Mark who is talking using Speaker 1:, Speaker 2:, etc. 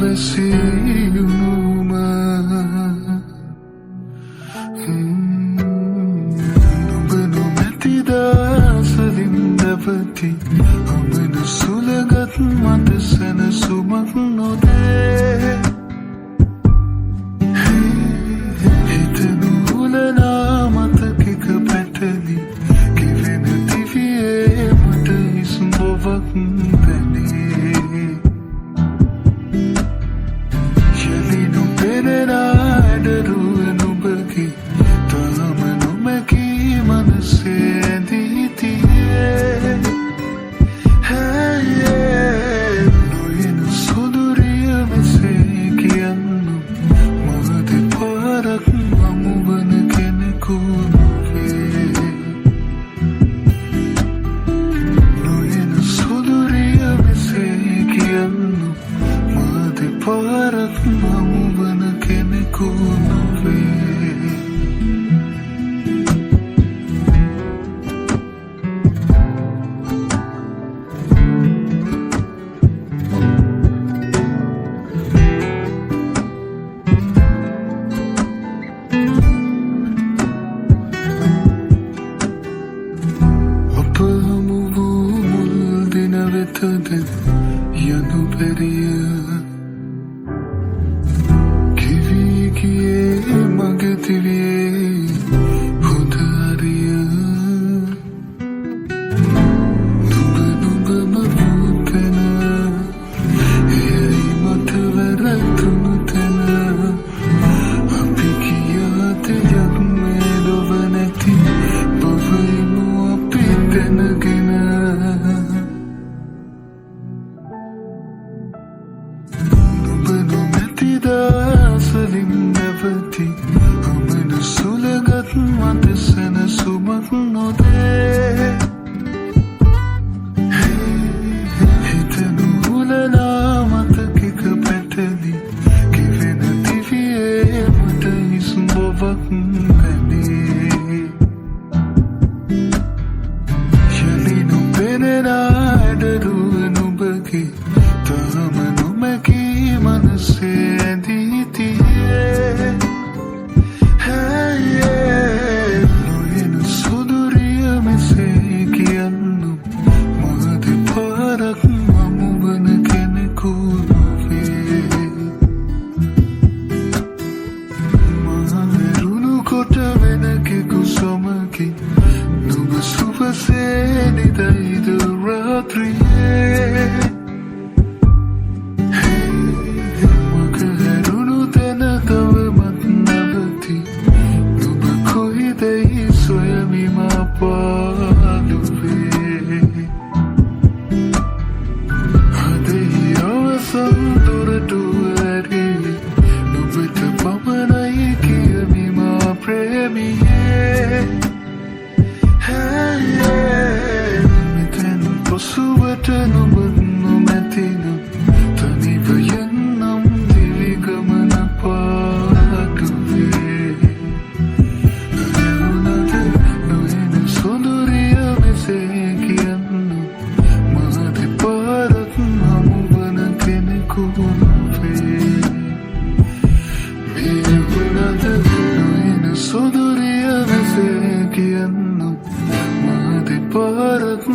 Speaker 1: වැසියුණුම නුඹ නොමැති දවසලින් නැවති ඔබන සුළඟත් මට සැනසුමක් නොදේ හිත නුහුලනා මතකෙක පැටලි කිවෙන දිවියේ මට ඉස්ඹොවක් දැනේ යලිනු පෙනෙන අඩරුව නුඹගේ තාම නොමැකී මනසේ ඇඳී තියේ නොයන සුදුරිය මෙසේ කියන්නු මහ දෙපාරක් හමුවන කෙනෙකු නොවේ නොයන සුදුරිය මෙසේ කියන්නු මහ දෙපාරක් හමුවන කෙනෙකු නොවේ යනු පෙරිය කිවී ගියේ මගේ දිවියේ හොඳ අරිය නුඹම වූ තැන එයයි මට වැරදුණු තැන අපි කියාද යන්නේ ලොව නැති බවයිමු අපි දැනගෙන දවසලින් නැවති ඔබන සුළඟත් මට සැනසුමක් නොදේ හිත නුහුලනා මතකෙක පැටලි කිවෙන දිවියේ මට ඉස්ඹොවක් දැනේ යලිනු පෙනෙන අඩරුව නුඹගේ තාම නොමැකී මනසේ ඇඳී තියේ නොයන සුදුරිය මෙසේ කියන්නු මහ දෙපාරක් හමුවන කෙනෙකු නොවේ මහ ඇරුණු කොට වෙනකෙකු සමගින් නුඹ සුවසේ නිදයිද රාත්‍රියේ සුදුරිය මෙසේ කියන්නු මහ දෙපාරක්